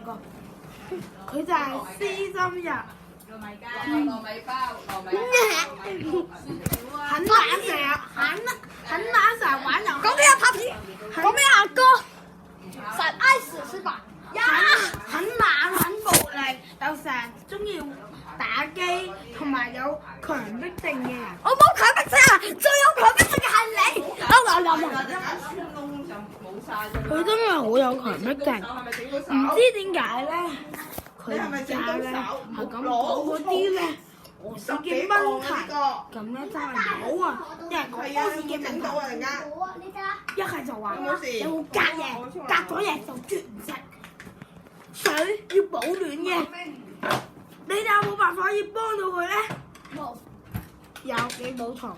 個，佢就係私心人。糯米包，很懶成日玩遊戲。講咩啊，Papi？講咩啊，哥？實愛死是吧？很懶很無力，又成日中意打機，同埋有強迫症嘅人。我冇強迫症啊，最有強迫症嘅係你。佢真係好有強迫症，唔知點解咧？佢而家咧係咁講嗰啲咧屙屎嘅問題，咁咧真係冇啊！因為講屙屎嘅問題，一係就話有冇隔嘢，隔咗嘢就絕唔食。水要保暖嘅，你哋有冇辦法可以幫到佢咧？冇。有，你冇錯。